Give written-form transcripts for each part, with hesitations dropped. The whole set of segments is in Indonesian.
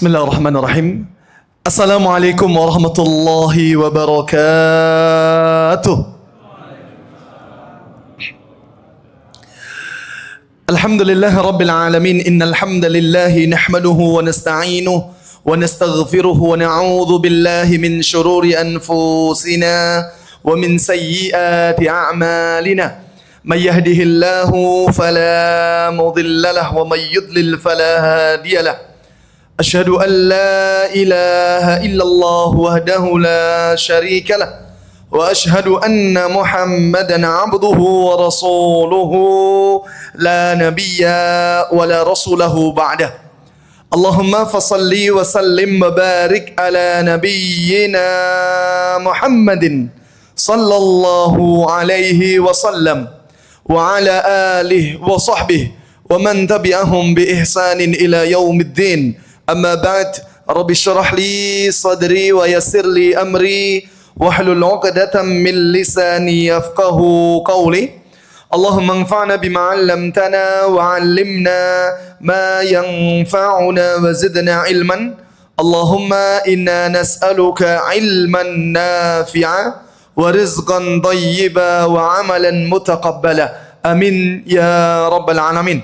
Bismillahirrahmanirrahim. Assalamualaikum warahmatullahi wabarakatuh. Alhamdulillah rabbil alamin. Innal hamdalillah nahmaduhu wa nasta'inuhu wa nastaghfiruhu wa na'udzu billahi min shururi anfusina wa min sayyiati a'malina. May yahdihillahu fala mudilla lahu wa may yudlil fala hadiya lahu. Asyhadu an la ilaha illallah wahdahu la syarika lah wa asyhadu anna Muhammadan abduhu wa rasuluhu la nabiyya wa la rasulahu ba'dah. Allahumma fasalli wa sallim wa barik ala nabiyyina Muhammadin sallallahu alaihi wasallam wa ala alihi wa sahbihi wa man tabi'ahum bi ihsanin ila yaumiddin. Amma ba'd, Rabbi syrah li sadri wa yassir li amri wahlul 'uqdatam min lisani yafqahu qawli. Allahumma anfa'na bima 'allamtana wa 'allimna ma yanfa'una wa zidna ilman. Allahumma inna nas'aluka 'ilman nafi'a wa rizqan thayyiba wa 'amalan mutaqabbala. Amin ya rabbal alamin.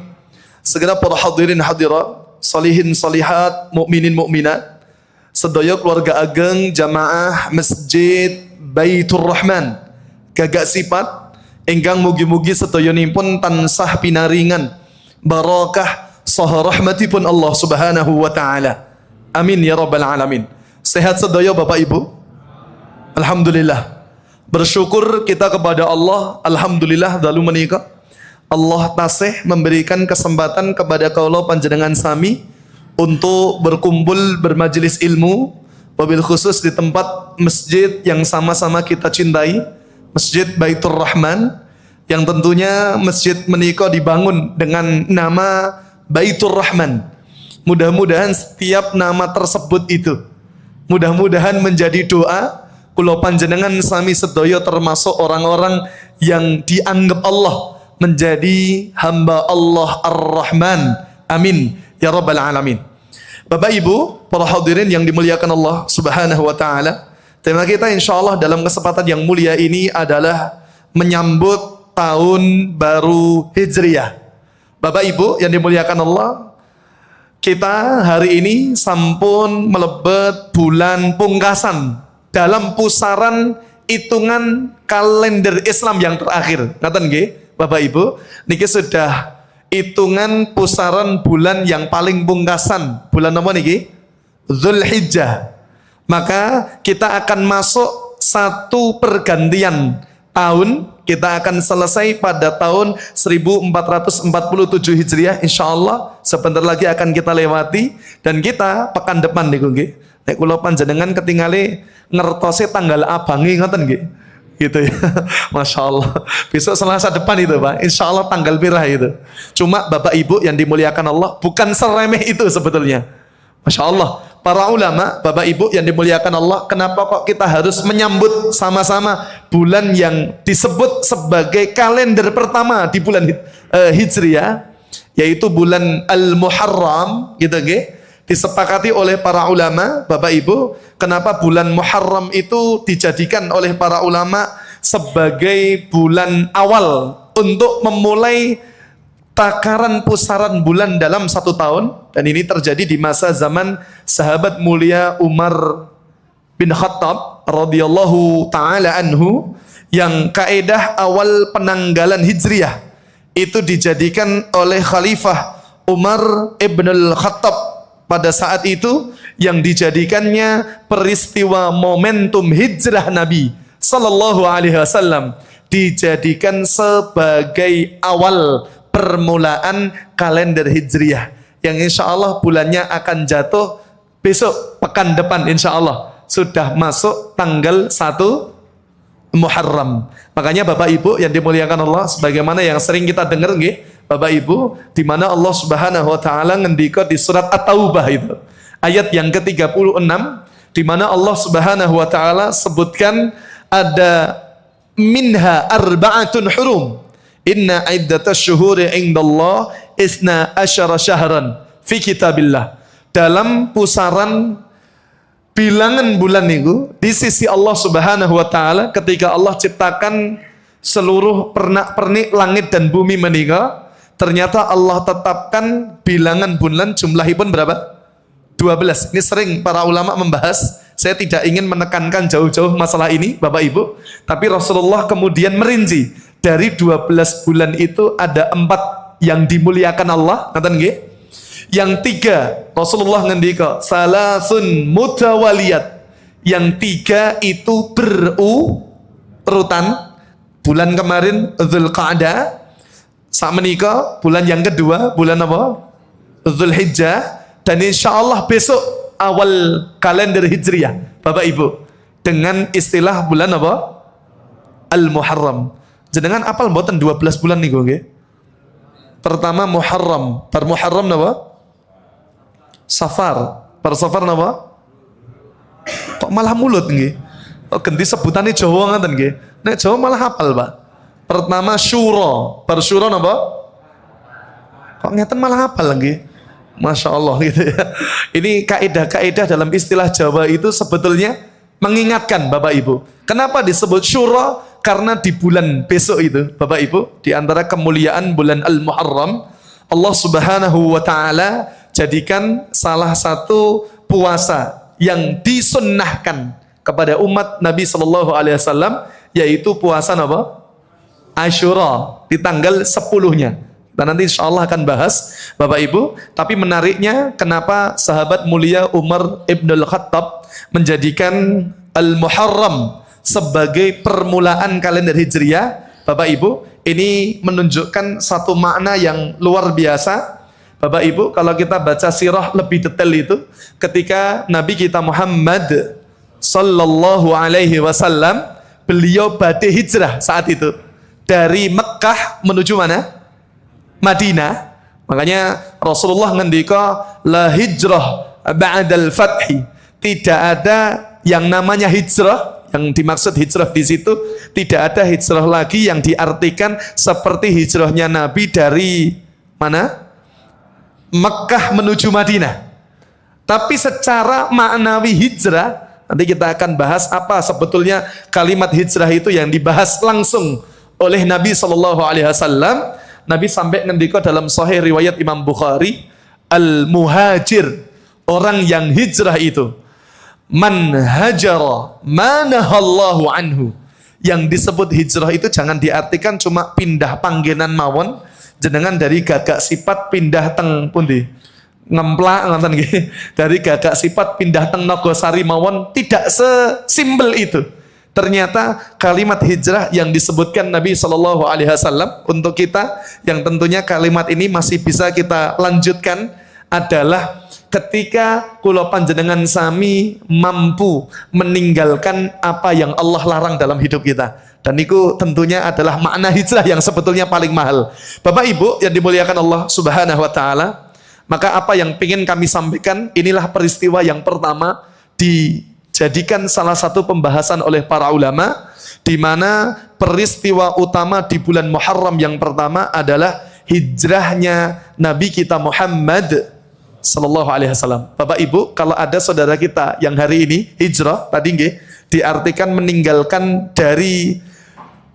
Segera para hadirin hadirat, salihin salihat, mukminin mukminat, sedaya keluarga ageng jamaah Masjid Baitur Rahman gagak sifat ingkang mugi-mugi sedayanipun tansah pinaringan barakah saha rahmatipun Allah Subhanahu wa taala. Amin ya rabbal alamin. Sehat sedaya Bapak Ibu? Alhamdulillah. Bersyukur kita kepada Allah, alhamdulillah dalu menika Allah tasih memberikan kesempatan kepada kaula panjenengan sami untuk berkumpul bermajelis ilmu, wabil khusus di tempat masjid yang sama-sama kita cintai, Masjid Baitur Rahman, yang tentunya masjid menika dibangun dengan nama Baitur Rahman. Mudah-mudahan setiap nama tersebut itu mudah-mudahan menjadi doa kula panjenengan sami sedaya termasuk orang-orang yang dianggap Allah menjadi hamba Allah Ar-Rahman. Amin ya rabbal alamin. Bapak Ibu, para hadirin yang dimuliakan Allah Subhanahu wa taala, tema kita insyaallah dalam kesempatan yang mulia ini adalah menyambut tahun baru Hijriah. Bapak Ibu yang dimuliakan Allah, kita hari ini sampun melebet bulan pungkasan dalam pusaran hitungan kalender Islam yang terakhir. Ngaten nggih? Bapak Ibu, niki sudah hitungan pusaran bulan yang paling pungkasan. Bulan apa niki? Zulhijjah. Maka kita akan masuk satu pergantian tahun. Kita akan selesai pada tahun 1447 Hijriah. Insyaallah sebentar lagi akan kita lewati. Dan kita pekan depan niku nggih. Nek kula panjenengan ketinggali ngertose tanggal abangi ngoten nggih. Gitu ya, Masya Allah. Besok Selasa depan itu Pak, insya Allah tanggal pirah itu. Cuma Bapak Ibu yang dimuliakan Allah, bukan seremeh itu sebetulnya. Masya Allah. Para ulama, Bapak Ibu yang dimuliakan Allah, kenapa kok kita harus menyambut sama-sama bulan yang disebut sebagai kalender pertama di bulan Hijriah, yaitu bulan Al-Muharram, gitu nggih. Disepakati oleh para ulama, Bapak Ibu, kenapa bulan Muharram itu dijadikan oleh para ulama sebagai bulan awal untuk memulai takaran pusaran bulan dalam satu tahun. Dan ini terjadi di masa zaman sahabat mulia Umar bin Khattab radhiyallahu taala anhu, yang kaedah awal penanggalan Hijriah itu dijadikan oleh Khalifah Umar ibn al-Khattab pada saat itu, yang dijadikannya peristiwa momentum hijrah Nabi sallallahu alaihi wasallam, dijadikan sebagai awal permulaan kalender Hijriah, yang insya Allah bulannya akan jatuh besok pekan depan. Insya Allah sudah masuk tanggal 1 Muharram. Makanya Bapak Ibu yang dimuliakan Allah, sebagaimana yang sering kita dengar nggih Bapak Ibu, di mana Allah Subhanahu wa taala ngendika di surat At-Taubah itu, ayat yang ke-36, di mana Allah Subhanahu wa taala sebutkan ada minha arba'atun hurum. Inna iddatash syuhuri indallah isna asyara syahran fi kitabillah. dalam pusaran bilangan bulan itu di sisi Allah Subhanahu wa taala ketika Allah ciptakan seluruh pernak-pernik langit dan bumi menika, ternyata Allah tetapkan bilangan bulan jumlahipun berapa? 12. Ini sering para ulama membahas. Saya tidak ingin menekankan jauh-jauh masalah ini Bapak Ibu, tapi Rasulullah kemudian merinci dari 12 bulan itu ada 4 yang dimuliakan Allah, ngaten nggih? Yang 3 Rasulullah ngendika salasun mutawaliyat, yang 3 itu berurutan. Bulan kemarin Dzulqa'dah, sak menika bulan yang kedua bulan apa? Dzulhijjah, dan insyaallah besok awal kalender Hijriyah Bapak Ibu dengan istilah bulan apa? Al-Muharram. Jenengan apal mboten 12 bulan niku nggih? Pertama Muharram, par Muharram napa? Safar, par Safar napa? Kok malah mulut nggih? Oh, ganti sebutane Jawa ngoten nggih. Nek Jawa malah hafal, Pak. Pertama Syura, par Syura napa? Kok ngeten malah hafal nggih? Masya Allah gitu ya. Ini kaidah-kaidah dalam istilah Jawa itu sebetulnya mengingatkan Bapak Ibu. Kenapa disebut Syura? Karena di bulan besok itu Bapak Ibu, di antara kemuliaan bulan Al-Muharram, Allah Subhanahu wa taala jadikan salah satu puasa yang disunnahkan kepada umat Nabi sallallahu alaihi wasallam, yaitu puasa apa? Asyura di tanggal 10-nya. Dan nanti insya Allah akan bahas Bapak Ibu. Tapi menariknya kenapa sahabat mulia Umar Ibn Al-Khattab menjadikan Al-Muharram sebagai permulaan kalender Hijriyah. Bapak Ibu, ini menunjukkan satu makna yang luar biasa. Bapak Ibu, kalau kita baca sirah lebih detail itu, ketika Nabi kita Muhammad sallallahu alaihi wasallam, beliau badai hijrah saat itu dari Mekah menuju mana? Madinah. Makanya Rasulullah ngendika la hijrah ba'dal fathi. Tidak ada yang namanya hijrah. Yang dimaksud hijrah di situ tidak ada hijrah lagi yang diartikan seperti hijrahnya Nabi dari mana? Mekah menuju Madinah. Tapi secara maknawi hijrah, nanti kita akan bahas apa sebetulnya kalimat hijrah itu yang dibahas langsung oleh Nabi sallallahu alaihi wasallam. Nabi sampai ngendika dalam sahih riwayat Imam Bukhari, al-muhajir, orang yang hijrah itu, man hajara manahallahu anhu. Yang disebut hijrah itu jangan diartikan cuma pindah panggenan mawon, jenengan dari gagak sifat pindah teng pundi? Ngemplak ngoten nggih. Dari gagak sifat pindah teng Nagosari mawon, tidak sesimpel itu. Ternyata kalimat hijrah yang disebutkan Nabi Shallallahu Alaihi Wasallam untuk kita, yang tentunya kalimat ini masih bisa kita lanjutkan, adalah ketika kula panjenengan sami mampu meninggalkan apa yang Allah larang dalam hidup kita. Dan itu tentunya adalah makna hijrah yang sebetulnya paling mahal. Bapak Ibu yang dimuliakan Allah Subhanahu Wa Taala, maka apa yang ingin kami sampaikan, inilah peristiwa yang pertama dijadikan salah satu pembahasan oleh para ulama, di mana peristiwa utama di bulan Muharram yang pertama adalah hijrahnya Nabi kita Muhammad sallallahu alaihi wasallam. Bapak Ibu, kalau ada saudara kita yang hari ini hijrah, tadi nggih, diartikan meninggalkan dari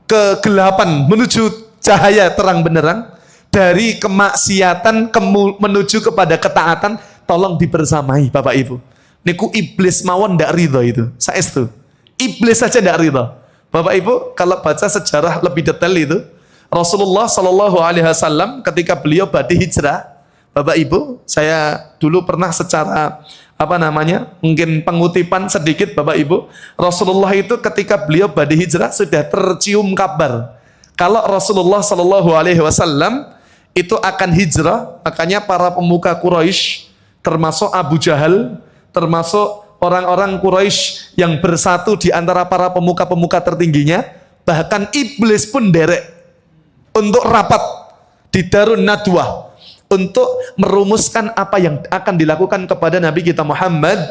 kegelapan menuju cahaya terang benderang, dari kemaksiatan menuju kepada ketaatan, tolong dibersamai Bapak Ibu. Niku iblis mawon ndak ridho itu. Saestu. Iblis saja ndak ridho. Bapak Ibu, kalau baca sejarah lebih detail itu, Rasulullah sallallahu alaihi wasallam ketika beliau badhe hijrah, Bapak Ibu, saya dulu pernah secara mungkin pengutipan sedikit Bapak Ibu, Rasulullah itu ketika beliau badhe hijrah sudah tercium kabar kalau Rasulullah sallallahu alaihi wasallam itu akan hijrah. Makanya para pemuka Quraisy, termasuk Abu Jahal, termasuk orang-orang Quraisy yang bersatu di antara para pemuka-pemuka tertingginya, bahkan iblis pun derek untuk rapat di Darun Nadwah untuk merumuskan apa yang akan dilakukan kepada Nabi kita Muhammad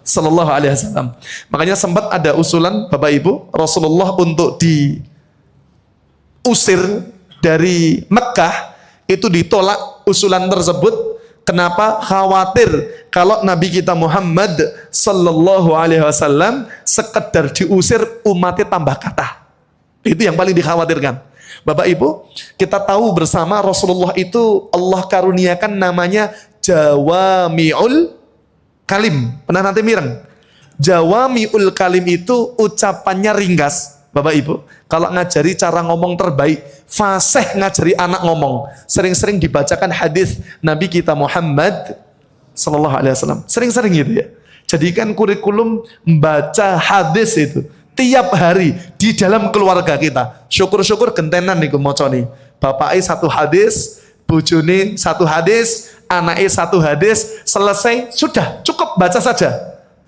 sallallahu alaihi wasallam. Makanya sempat ada usulan Bapak Ibu, Rasulullah untuk diusir dari Mekah, itu ditolak usulan tersebut Kenapa? Khawatir kalau Nabi kita Muhammad sallallahu alaihi wasallam sekedar diusir umatnya tambah kata. Itu yang paling dikhawatirkan. Bapak Ibu, kita tahu bersama Rasulullah itu Allah karuniakan namanya Jawami'ul Kalim. Pernah nanti mireng? Jawami'ul Kalim itu ucapannya ringkas. Bapak Ibu, kalau ngajari cara ngomong terbaik, fasih ngajari anak ngomong. Sering-sering dibacakan hadis Nabi kita Muhammad sallallahu alaihi wasallam. Sering-sering gitu ya. Jadikan kurikulum membaca hadis itu tiap hari di dalam keluarga kita. Syukur-syukur gentenan niku macane. Bapake satu hadis, bojone satu hadis, anaknya satu hadis, selesai sudah cukup baca saja.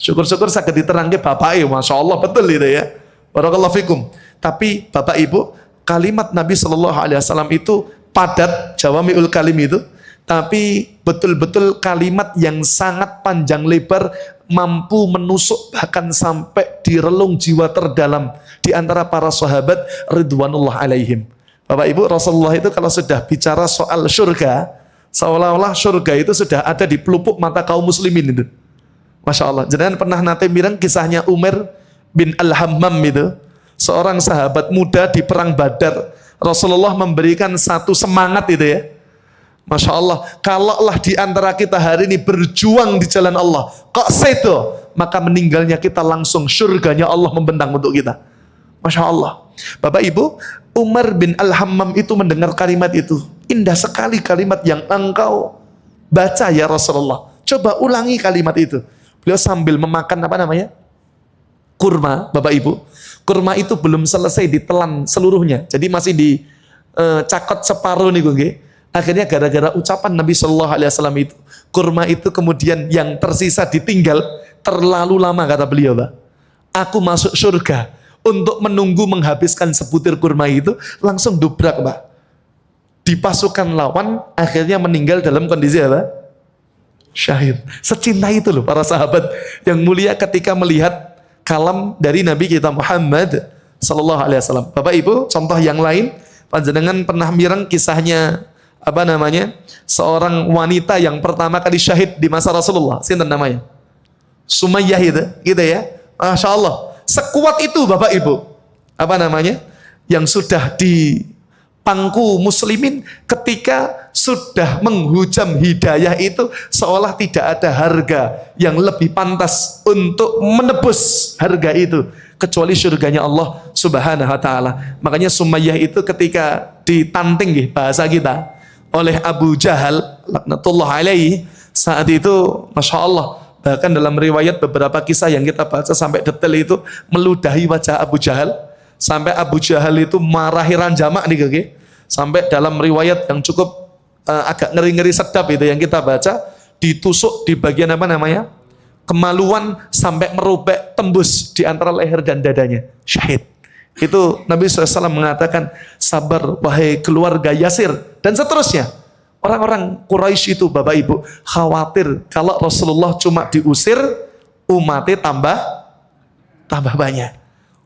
Syukur-syukur saged diterangke bapake, Masya Allah betul itu ya. Barakallahu fikum. Tapi Bapak Ibu, kalimat Nabi Shallallahu Alaihi Wasallam itu padat, Jawami'ul Kalim itu, tapi betul-betul kalimat yang sangat panjang lebar, mampu menusuk bahkan sampai di relung jiwa terdalam di antara para sahabat ridwanullah alaihim. Bapak Ibu, Rasulullah itu kalau sudah bicara soal surga, seolah-olah surga itu sudah ada di pelupuk mata kaum muslimin itu. Masya Allah. Jangan pernah nanti mireng kisahnya Umar bin Al-Hammam itu, seorang sahabat muda di perang Badar. Rasulullah memberikan satu semangat itu ya. Masya Allah, kalaulah di antara kita hari ini berjuang di jalan Allah, kok seto, maka meninggalnya kita langsung surganya Allah membentang untuk kita. Masya Allah. Bapak Ibu, Umar bin Al-Hammam itu mendengar kalimat itu. Indah sekali kalimat yang engkau baca ya Rasulullah. Coba ulangi kalimat itu. Beliau sambil memakan apa namanya? Kurma, Bapak Ibu. Kurma itu belum selesai ditelan seluruhnya. Jadi masih dicakot separuh nih gue. Akhirnya gara-gara ucapan Nabi Shallallahu Alaihi Wasallam itu, kurma itu kemudian yang tersisa ditinggal terlalu lama kata beliau, Pak. Aku masuk surga untuk menunggu menghabiskan sebutir kurma itu, langsung dobrak, Pak. Di pasukan lawan akhirnya meninggal dalam kondisi apa? Syahid. Secinta itu loh para sahabat yang mulia ketika melihat kalam dari Nabi kita Muhammad sallallahu alaihi wasallam. Bapak Ibu, contoh yang lain, panjenengan pernah mireng kisahnya apa namanya? Seorang wanita yang pertama kali syahid di masa Rasulullah. Sinten namanya? Sumayyah itu, gitu ya. Masya Allah. Sekuat itu Bapak Ibu. Apa namanya? Yang sudah di pangku muslimin ketika sudah menghujam hidayah itu, seolah tidak ada harga yang lebih pantas untuk menebus harga itu kecuali surganya Allah Subhanahu wa taala. Makanya Sumayyah itu ketika ditanting bahasa kita oleh Abu Jahal laknatullah alaihi, saat itu Masya Allah, bahkan dalam riwayat beberapa kisah yang kita baca sampai detail itu meludahi wajah Abu Jahal, sampai Abu Jahal itu marahi ranjama nih oke? Sampai dalam riwayat yang cukup agak ngeri-ngeri sedap itu yang kita baca, ditusuk di bagian apa namanya? Kemaluan sampai merobek tembus di antara leher dan dadanya. Syahid. Itu Nabi SAW mengatakan, sabar wahai keluarga Yasir, dan seterusnya. Orang-orang Quraisy itu Bapak Ibu khawatir kalau Rasulullah cuma diusir, umatnya tambah banyak.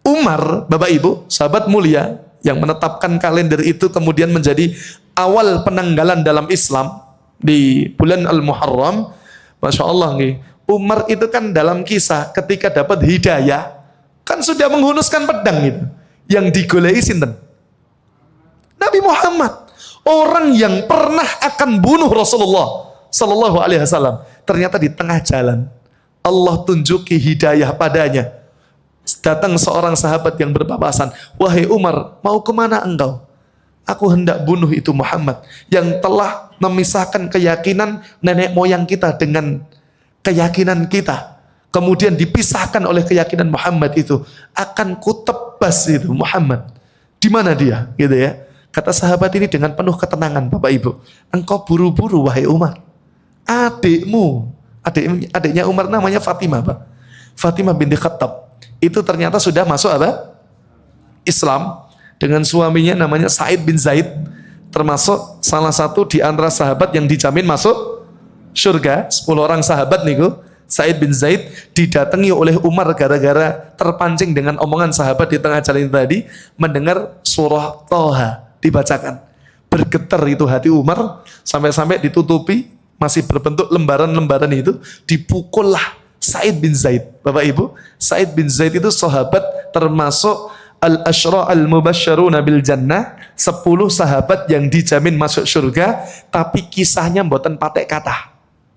Umar, Bapak Ibu, sahabat mulia, yang menetapkan kalender itu kemudian menjadi awal penanggalan dalam Islam di bulan Al-Muharram. Masya Allah nih, Umar itu kan dalam kisah ketika dapat hidayah kan sudah menghunuskan pedang itu, yang digolei sinten? Nabi Muhammad, orang yang pernah akan bunuh Rasulullah Sallallahu Alaihi Wasallam. Ternyata di tengah jalan Allah tunjuki hidayah padanya. Datang seorang sahabat yang berpapasan, wahai Umar, mau kemana engkau? Aku hendak bunuh itu Muhammad yang telah memisahkan keyakinan nenek moyang kita dengan keyakinan kita. Kemudian dipisahkan oleh keyakinan Muhammad itu. Akan kutebas itu Muhammad. Di mana dia? Gitu ya. Kata sahabat ini dengan penuh ketenangan, Bapak Ibu. Engkau buru-buru wahai Umar. Adiknya Umar namanya Fatimah, Pak. Fatimah binti Khattab. Itu ternyata sudah masuk apa? Islam dengan suaminya namanya Sa'id bin Zaid, termasuk salah satu di antara sahabat yang dijamin masuk surga. 10 orang sahabat niku. Sa'id bin Zaid didatangi oleh Umar gara-gara terpancing dengan omongan sahabat di tengah jalan tadi, mendengar surah Thaha dibacakan. Bergetar itu hati Umar sampai-sampai ditutupi masih berbentuk lembaran-lembaran itu, dipukullah Sa'id bin Zaid. Bapak Ibu, Sa'id bin Zaid itu sahabat termasuk al-asyra al-mubasysyaruna bil jannah, 10 sahabat yang dijamin masuk surga, tapi kisahnya mboten patek kata.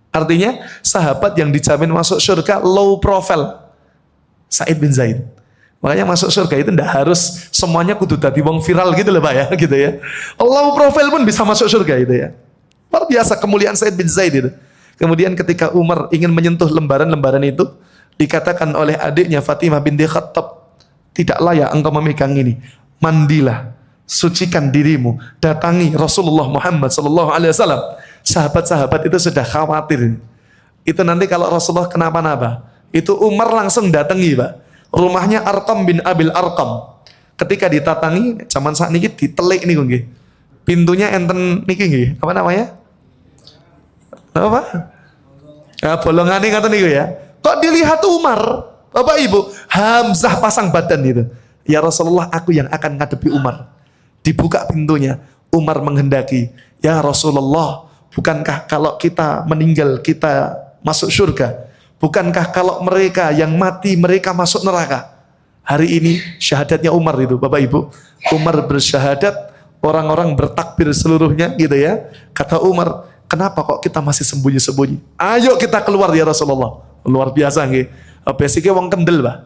Artinya sahabat yang dijamin masuk surga low profile. Sa'id bin Zaid. Makanya masuk surga itu ndak harus semuanya kudu dadi wong viral gitu loh Pak ya, gitu ya. Low profile pun bisa masuk surga itu ya. Luar biasa kemuliaan Sa'id bin Zaid itu. Kemudian ketika Umar ingin menyentuh lembaran-lembaran itu, dikatakan oleh adiknya Fatimah binti Khattab, tidak layak engkau memegang ini. Mandilah, sucikan dirimu, datangi Rasulullah Muhammad sallallahu alaihi wasallam. Sahabat-sahabat itu sudah khawatir. Itu nanti kalau Rasulullah kenapa-napa, itu Umar langsung datangi Pak. Rumahnya Arqam bin Abil Arqam. Ketika ditatangi, zaman saat ini ditelik nih nggih. Pintunya enten niki nggih, apa namanya? Apa? Nah, bolongan ini kata niku ya. Kok dilihat Umar, Bapak Ibu, Hamzah pasang badan itu. Ya Rasulullah, aku yang akan ngadepi Umar. Dibuka pintunya, Umar menghendaki, ya Rasulullah, bukankah kalau kita meninggal kita masuk surga? Bukankah kalau mereka yang mati mereka masuk neraka? Hari ini syahadatnya Umar itu, Bapak Ibu. Umar bersyahadat, orang-orang bertakbir seluruhnya gitu ya. Kata Umar, kenapa kok kita masih sembunyi-sembunyi? Ayo kita keluar ya Rasulullah. Luar biasa nggih. Basicnya wong kendel Pak.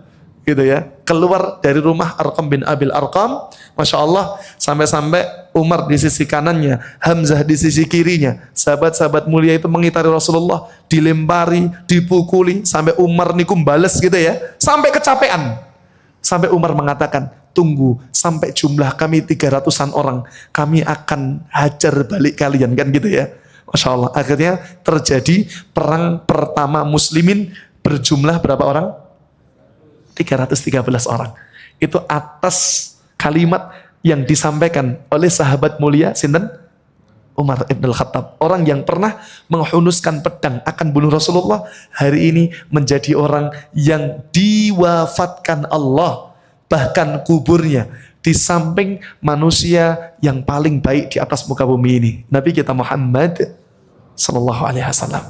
Gitu ya. Keluar dari rumah Arqam bin Abil Arqam, Masya Allah, sampai-sampai Umar di sisi kanannya, Hamzah di sisi kirinya. Sahabat-sahabat mulia itu mengitari Rasulullah, dilempari, dipukuli, sampai Umar niku bales gitu ya. Sampai kecapean. Sampai Umar mengatakan, tunggu sampai jumlah kami 300-an orang, kami akan hajar balik kalian, kan gitu ya. Masya Allah, akhirnya terjadi perang pertama muslimin berjumlah berapa orang? 313 orang. Itu atas kalimat yang disampaikan oleh sahabat mulia sinten? Umar ibn al-Khattab. Orang yang pernah menghunuskan pedang akan bunuh Rasulullah, hari ini menjadi orang yang diwafatkan Allah. Bahkan kuburnya di samping manusia yang paling baik di atas muka bumi ini, Nabi kita Muhammad sallallahu alaihi wasallam.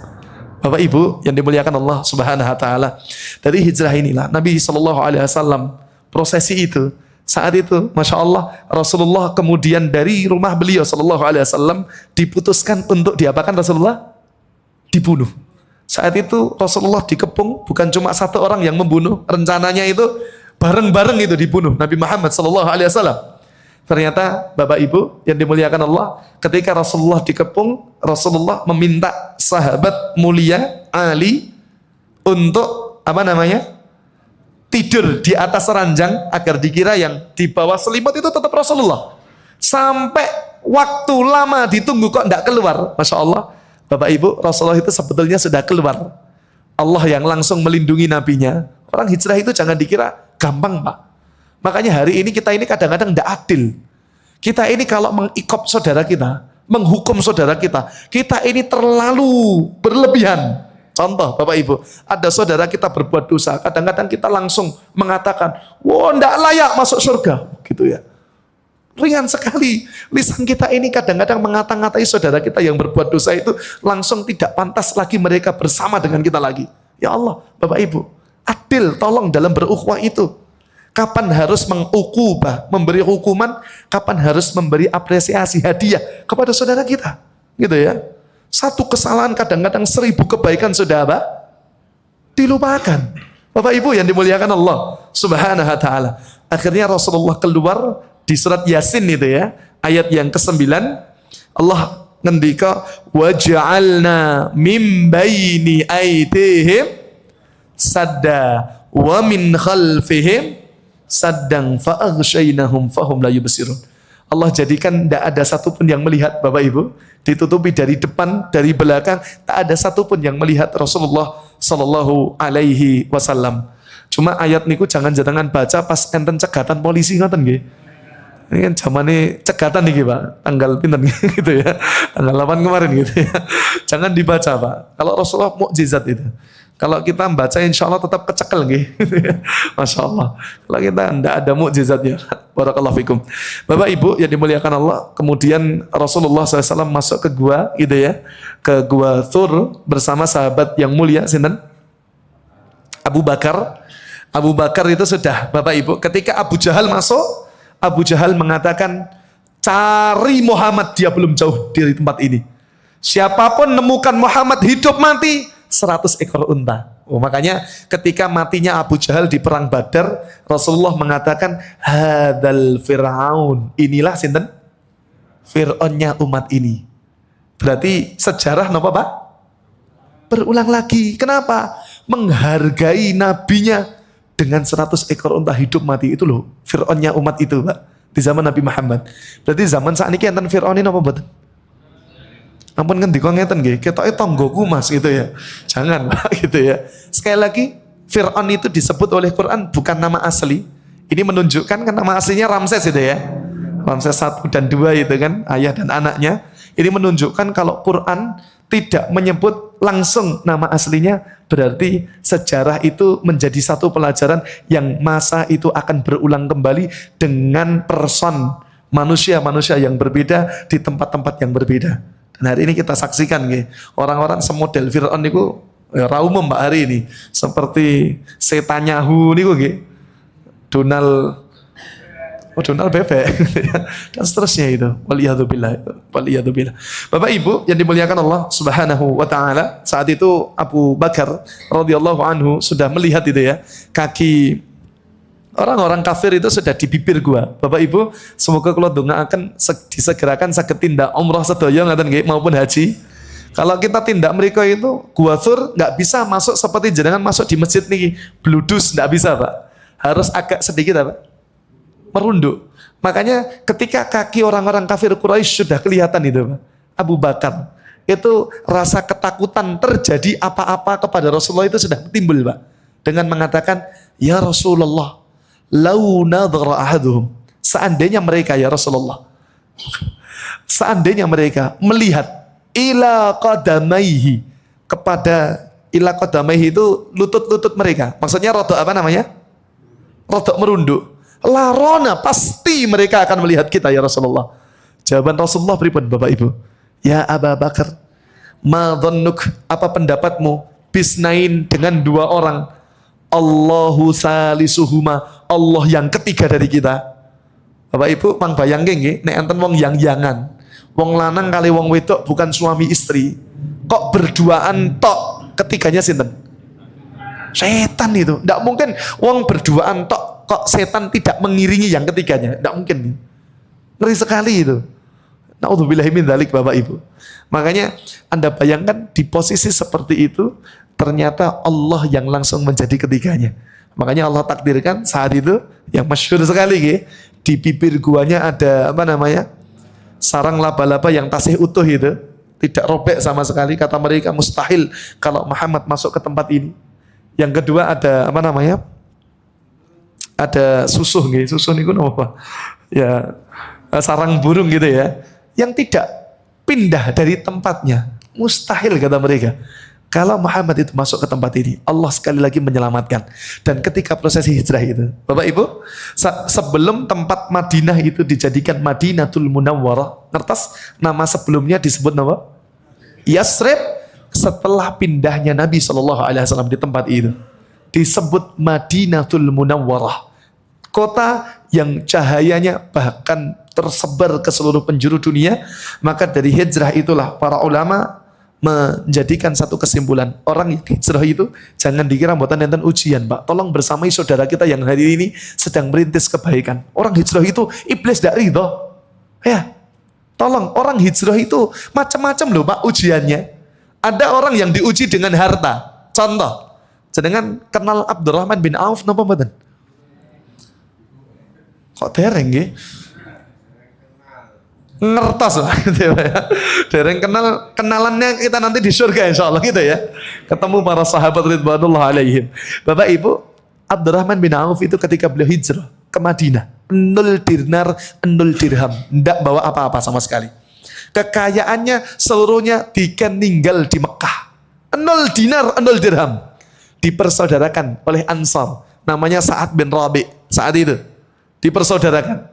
Bapak Ibu yang dimuliakan Allah Subhanahu wa taala. Dari hijrah inilah Nabi sallallahu alaihi wasallam prosesi itu. Saat itu Masya Allah Rasulullah kemudian dari rumah beliau sallallahu alaihi wasallam diputuskan untuk diapakan Rasulullah? Dibunuh. Saat itu Rasulullah dikepung, bukan cuma satu orang yang membunuh, rencananya itu bareng-bareng itu dibunuh Nabi Muhammad sallallahu alaihi wasallam. Ternyata Bapak Ibu yang dimuliakan Allah, ketika Rasulullah dikepung, Rasulullah meminta sahabat mulia Ali untuk apa namanya? Tidur di atas ranjang agar dikira yang di bawah selimut itu tetap Rasulullah. Sampai waktu lama ditunggu kok tidak keluar. Masya Allah, Bapak Ibu, Rasulullah itu sebetulnya sudah keluar. Allah yang langsung melindungi nabinya. Orang hijrah itu jangan dikira gampang Pak. Makanya hari ini kita ini kadang-kadang tidak adil. Kita ini kalau mengikop saudara kita, menghukum saudara kita ini terlalu berlebihan. Contoh Bapak Ibu, ada saudara kita berbuat dosa, kadang-kadang kita langsung mengatakan, wah tidak layak masuk surga, gitu ya. Ringan sekali. Lisan kita ini kadang-kadang mengata-ngatai saudara kita yang berbuat dosa itu langsung tidak pantas lagi mereka bersama dengan kita lagi. Ya Allah, Bapak Ibu, adil tolong dalam berukhuwah itu. Kapan harus mengukubah, memberi hukuman, kapan harus memberi apresiasi, hadiah kepada saudara kita. Gitu ya. Satu kesalahan kadang-kadang 1000 kebaikan sudah apa? Dilupakan. Bapak Ibu yang dimuliakan Allah Subhanahu wa taala. Akhirnya Rasulullah keluar di surat Yasin itu ya, ayat yang ke-9, Allah ngendika waja'alna mim baini aydihim sadda wa min khalfihim saddang fa'aghshaynahum fahum la yubsirun. Allah jadikan tidak ada satupun yang melihat Bapak Ibu, ditutupi dari depan, dari belakang, tak ada satupun yang melihat Rasulullah sallallahu alaihi wasallam. Cuma ayat niku jangan baca pas enten cegatan polisi ngoten nggih. Ini kan zamane cegatan niki Pak, tanggal pinten gitu ya. Tanggal 8 kemarin gitu ya. Jangan dibaca Pak. Kalau Rasulullah mukjizat itu. Kalau kita baca insya Allah tetap kecekel gitu. Masya Allah. Kalau kita tidak ada mukjizatnya. Barakallahu fikum. Bapak Ibu yang dimuliakan Allah, kemudian Rasulullah SAW masuk ke gua gitu ya, ke gua Thur bersama sahabat yang mulia sinten? Abu Bakar. Abu Bakar itu sudah, Bapak Ibu, ketika Abu Jahal masuk, Abu Jahal mengatakan, cari Muhammad, dia belum jauh dari tempat ini. Siapapun nemukan Muhammad hidup mati 100 ekor unta. Makanya ketika matinya Abu Jahal di perang Badar, Rasulullah mengatakan hadzal Fir'aun. Inilah sinten? Fir'aunnya umat ini. Berarti sejarah napa Pak? Berulang lagi. Kenapa? Menghargai nabinya dengan 100 ekor unta hidup mati. Itu loh Fir'aunnya umat itu Pak. Di zaman Nabi Muhammad. Berarti zaman saat ini enten Fir'aun ini apa mboten? Ampun ngendika ngeten nggih, ketoke tanggoku Mas gitu ya. Jangan Pak gitu ya. Sekali lagi, Fir'aun itu disebut oleh Quran bukan nama asli. Ini menunjukkan kan nama aslinya Ramses itu ya. Ramses 1 dan 2 itu kan, ayah dan anaknya. Ini menunjukkan kalau Quran tidak menyebut langsung nama aslinya, berarti sejarah itu menjadi satu pelajaran yang masa itu akan berulang kembali dengan person manusia-manusia yang berbeda di tempat-tempat yang berbeda. Dan hari ini kita saksikan orang-orang semodel Fir'aun itu ya, raumem Mbak hari ini seperti Setanyahu niku Donald bebek dan seterusnya itu. Waliyadzubillah. Bapak Ibu yang dimuliakan Allah Subhanahu wa taala, saat itu Abu Bakar radhiyallahu anhu sudah melihat itu ya, kaki orang-orang kafir itu sudah di bibir gua. Bapak Ibu, semoga kula ndongaaken disegerakan saged tindak umrah sedaya ngaten nggih maupun haji. Kalau kita tindak mereka itu gua Thur nggak bisa masuk seperti jenengan masuk di masjid nih, bludus nggak bisa Pak. Harus agak sedikit apa? Merunduk. Makanya ketika kaki orang-orang kafir Quraisy sudah kelihatan itu Pak, Abu Bakar itu rasa ketakutan terjadi apa-apa kepada Rasulullah itu sudah timbul Pak, dengan mengatakan ya Rasulullah lau nadhara ahaduhum, seandainya mereka ya Rasulullah, seandainya mereka melihat ila qadamaihi, kepada ila qadamaihi itu lutut-lutut mereka, maksudnya rodok apa namanya? Rodok merunduk. Larona, pasti mereka akan melihat kita ya Rasulullah. Jawaban Rasulullah pripun Bapak Ibu? Ya Abu Bakar, ma dhannuk, apa pendapatmu bisnain dengan dua orang, Allahu salisuhuma, Allah yang ketiga dari kita. Bapak Ibu mang bayangke nggih nek enten wong yang-yangan, wong lanang kali wong wedok bukan suami istri, kok berduaan tok, ketiganya sinten? Setan itu. Tidak mungkin wong berduaan tok kok setan tidak mengiringi yang ketiganya. Tidak mungkin. Ngeri sekali itu. Na'udzubillahi min dzalik Bapak Ibu. Makanya Anda bayangkan di posisi seperti itu, ternyata Allah yang langsung menjadi ketiganya. Makanya Allah takdirkan saat itu yang masyhur sekali di bibir guanya ada apa namanya? Sarang laba-laba yang tasih utuh itu, tidak robek sama sekali. Kata mereka mustahil kalau Muhammad masuk ke tempat ini. Yang kedua ada apa namanya? Ada susuh susuh niku apa? Ya, sarang burung gitu ya, yang tidak pindah dari tempatnya. Mustahil kata mereka. Kalau Muhammad itu masuk ke tempat ini, Allah sekali lagi menyelamatkan. Dan ketika proses hijrah itu, Bapak Ibu, sebelum tempat Madinah itu dijadikan Madinatul Munawwarah, ngertos nama sebelumnya disebut nama Yasrib. Setelah pindahnya Nabi SAW di tempat itu, disebut Madinatul Munawwarah, kota yang cahayanya bahkan tersebar ke seluruh penjuru dunia. Maka dari hijrah itulah para ulama menjadikan satu kesimpulan, orang yang hijrah itu jangan dikira mboten enten ujian Pak. Tolong bersamai saudara kita yang hari ini sedang merintis kebaikan. Orang hijrah itu iblis tidak ridho. Ya, tolong, orang hijrah itu macam-macam loh Pak ujiannya. Ada orang yang diuji dengan harta. Contoh, jenengan kenal Abdurrahman bin Auf napa mboten? Kok dereng nggih? Ngertos lah gitu ya. Dereng kenalannya kita nanti di surga insyaallah gitu ya. Ketemu para sahabat ridwanullah alaihim. Bapak Ibu, Abdurrahman bin Auf itu ketika beliau hijrah ke Madinah, 0 dinar, 0 dirham, tidak bawa apa-apa sama sekali. Kekayaannya seluruhnya dikeninggal di Mekah. 0 dinar, 0 dirham. dipersaudarakan oleh Ansar. Namanya Sa'ad bin Rabi. Saat itu dipersaudarakan.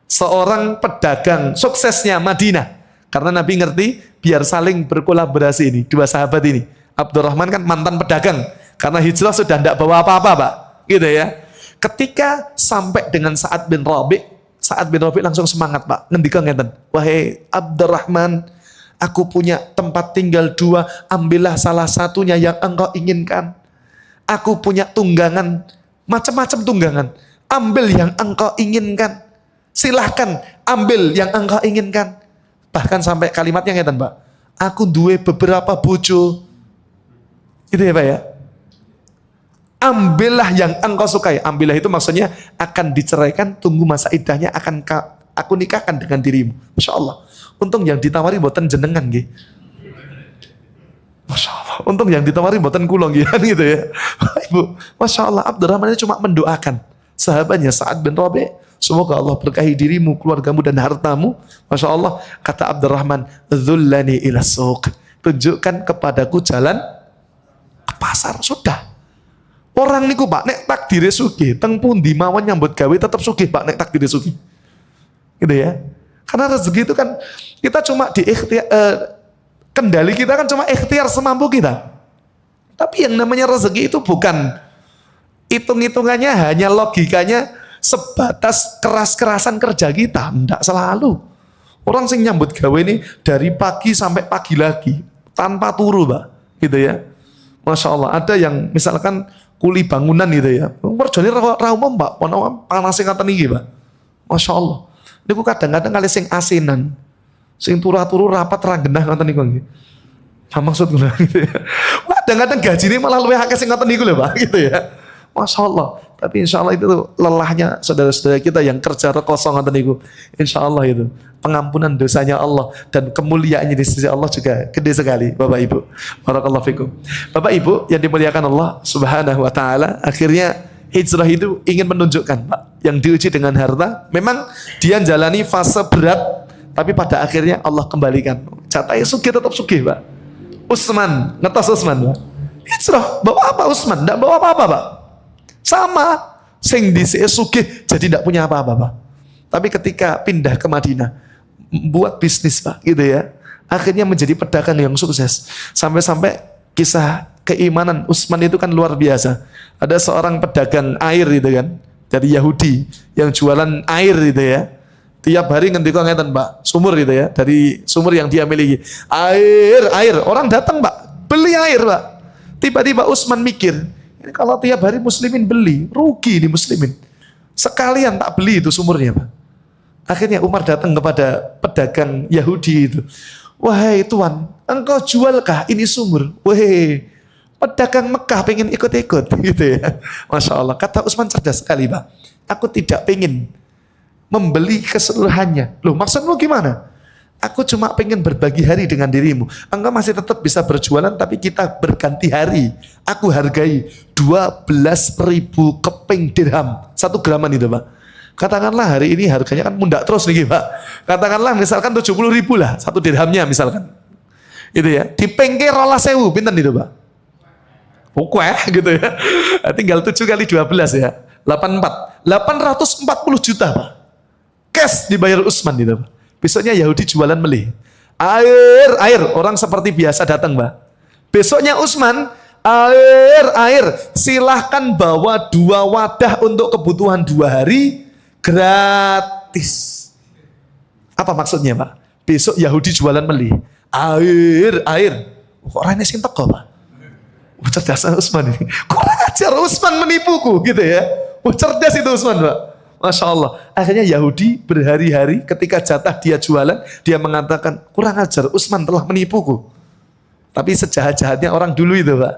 Seorang pedagang suksesnya Madinah. Karena Nabi ngerti biar saling berkolaborasi ini. Dua sahabat ini. Abdurrahman kan mantan pedagang. Karena hijrah sudah tidak bawa apa-apa, Pak. Gitu ya. Ketika sampai dengan Sa'ad bin Rabi langsung semangat, Pak. Ngendika ngeten, "Wahai Abdurrahman, aku punya tempat tinggal 2, ambillah salah satunya yang engkau inginkan. Aku punya tunggangan, macam-macam tunggangan. Ambil yang engkau inginkan. Silahkan ambil yang engkau inginkan." Bahkan sampai kalimatnya ngeten, Pak. "Aku duwe beberapa bojo." Gitu ya, Pak ya. Ambillah yang engkau sukai. Ambillah itu maksudnya akan diceraikan, tunggu masa iddahnya akan aku nikahkan dengan dirimu. Masya Allah. Untung yang ditawari boten jenengan nggih. Masya Allah. Untung yang ditawari boten kula nggih gitu ya. Ibu, Masya Allah, Abdurrahman ini cuma mendoakan sahabatnya Sa'ad bin Rabi, semoga Allah berkahi dirimu, keluargamu dan hartamu. Masya Allah, kata Abdurrahman, "Dzullani ila suq." Tunjukkan kepadaku jalan ke pasar. Sudah. Orang niku, Pak, nek takdire sugih, teng pundi mawon nyambut gawe tetap sugih, Pak, nek takdire sugih. Gitu ya. Karena rezeki itu kan kita cuma kendali kita kan cuma ikhtiar semampu kita. Tapi yang namanya rezeki itu bukan hitung-hitungannya hanya logikanya sebatas keras-kerasan kerja kita. Tidak selalu. Orang sing nyambut gawe ini dari pagi sampai pagi lagi tanpa turu, Pak. Gitu ya. Masya Allah. Ada yang misalkan kuli bangunan gitu ya. Merjane ra umum, Pak. Panasnya kata niki, Pak. Masya Allah. Niku kadang-kadang kali sing asinan, sing turu-turu rapat ra genah ngoten niku nggih. Apa maksud kula gitu ya. Kadang-kadang gajine malah luwih akeh sing ngoten niku lho, Pak, gitu ya. Masya Allah. Tapi insya Allah itu lelahnya saudara-saudara kita yang kerja rekoso ngoten niku. Insya Allah itu pengampunan dosanya Allah dan kemuliaannya di sisi Allah juga gede sekali, Bapak Ibu. Barakallahu fikum. Bapak Ibu yang dimuliakan Allah Subhanahu wa taala, akhirnya hijrah itu ingin menunjukkan, Pak, yang diuji dengan harta, memang dia jalani fase berat, tapi pada akhirnya Allah kembalikan. Jatahnya sugih tetap sugih, Pak. Utsman, ngetos Utsman, Pak. Hijrah, bawa apa Utsman? Tidak bawa apa-apa, Pak. Sama, sing dhisik sugih jadi tidak punya apa-apa, Pak. Tapi ketika pindah ke Madinah, buat bisnis, Pak, gitu ya. Akhirnya menjadi pedagang yang sukses. Sampai-sampai kisah keimanan Utsman itu kan luar biasa. Ada seorang pedagang air gitu kan, dari Yahudi yang jualan air gitu ya. Tiap hari ngendika ngeten, Pak, sumur gitu ya, dari sumur yang dia miliki. Air, orang datang, Pak, beli air, Pak. Tiba-tiba Utsman mikir, ini kalau tiap hari muslimin beli, rugi nih muslimin. Sekalian tak beli itu sumurnya, Pak. Akhirnya Umar datang kepada pedagang Yahudi itu. "Wahai tuan, engkau jualkah ini sumur?" "Wahai, pedagang Mekah pengen ikut-ikut," gitu ya. Masya Allah. Kata Utsman cerdas sekali, Pak. "Aku tidak pengen membeli keseluruhannya." "Loh, maksudmu gimana?" "Aku cuma pengen berbagi hari dengan dirimu. Engkau masih tetap bisa berjualan, tapi kita berganti hari. Aku hargai 12.000 keping dirham. 1 graman itu, Pak. Katakanlah hari ini harganya kan mundak terus nih, Pak. Katakanlah misalkan 70.000 lah 1 dirhamnya misalkan. Itu ya. Dipengke 12.000, pinten itu, Pak? Oke, gitu ya. Tinggal 7 kali 12 ya. 840 juta, Pak. Cash dibayar Utsman itu, Pak. Besoknya Yahudi jualan melih. Air. Orang seperti biasa datang, Pak. Besoknya Utsman, air. Silahkan bawa 2 wadah untuk kebutuhan 2 hari. Gratis. Apa maksudnya, Pak? Besok Yahudi jualan melih. Air. Kok orangnya sing teko, Pak? Cerdas Utsman ini. Kurang ajar Utsman menipuku gitu ya. Cerdas itu Utsman, Pak. Masya Allah. Akhirnya Yahudi berhari-hari ketika jatah dia jualan, dia mengatakan, kurang ajar Utsman telah menipuku. Tapi sejahat-jahatnya orang dulu itu, Pak.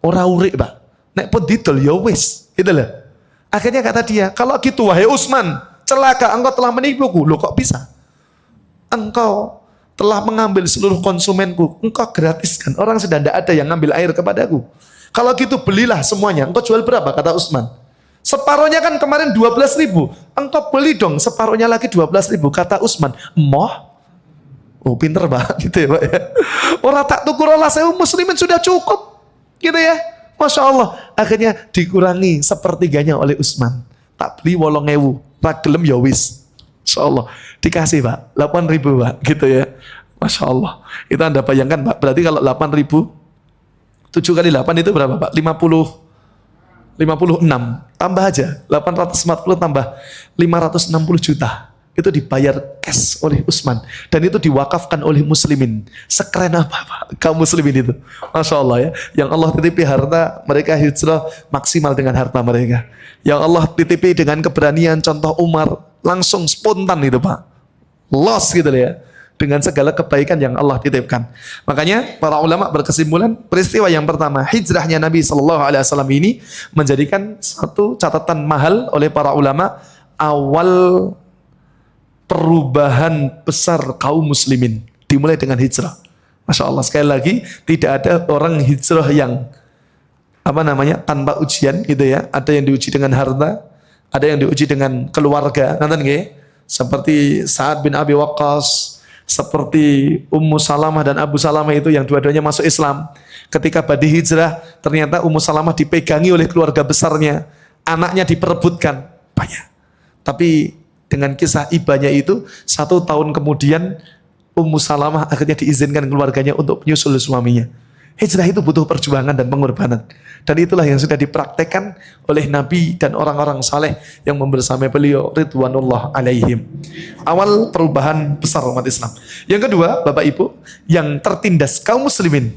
Ora urik, Pak. Nek pun didol ya wis, gitu loh. Akhirnya kata dia, "Kalau gitu wahai Utsman, celaka, engkau telah menipuku." "Loh, kok bisa? Engkau telah mengambil seluruh konsumenku, engkau gratiskan. Orang sudah tidak ada yang ngambil air kepadaku. Kalau gitu belilah semuanya." "Engkau jual berapa?" kata Utsman. "Separohnya kan kemarin 12.000. Engkau beli dong separohnya lagi 12.000. Kata Utsman. "Emoh?" Oh, pinter, Pak, gitu ya, Pak ya. Orang tak tuku 12.000 muslimin sudah cukup. Gitu ya. Masya Allah, akhirnya dikurangi sepertiganya oleh Utsman. Tak beli 8.000, tak gelem ya wis. Masya Allah, dikasih Pak, 8.000 Pak, gitu ya. Masya Allah, itu Anda bayangkan Pak, berarti kalau 8.000, 7 kali 8 itu berapa Pak? 56, tambah aja, 840 tambah 560 juta. Itu dibayar cash oleh Utsman dan itu diwakafkan oleh muslimin. Sekeren apa Pak kaum muslimin itu, Masya Allah ya. Yang Allah titipi harta, mereka hijrah maksimal dengan harta mereka. Yang Allah titipi dengan keberanian, contoh Umar, langsung spontan itu Pak, loss gitu ya, dengan segala kebaikan yang Allah titipkan. Makanya para ulama berkesimpulan, peristiwa yang pertama, hijrahnya Nabi SAW ini menjadikan satu catatan mahal oleh para ulama, awal perubahan besar kaum muslimin dimulai dengan hijrah. Masya Allah, sekali lagi tidak ada orang hijrah yang tanpa ujian gitu ya. Ada yang diuji dengan harta, ada yang diuji dengan keluarga, nanti nggih? Seperti Sa'ad bin Abi Waqqas, seperti Ummu Salamah dan Abu Salamah itu yang dua-duanya masuk Islam. Ketika badi hijrah, ternyata Ummu Salamah dipegangi oleh keluarga besarnya, anaknya diperebutkan banyak. Tapi dengan kisah ibanya itu, 1 tahun kemudian Ummu Salamah akhirnya diizinkan keluarganya untuk menyusul suaminya. Hijrah itu butuh perjuangan dan pengorbanan. Dan itulah yang sudah dipraktekkan oleh Nabi dan orang-orang saleh yang membersamai beliau ridwanullah alaihim. Awal perubahan besar umat Islam. Yang kedua, Bapak Ibu, yang tertindas kaum muslimin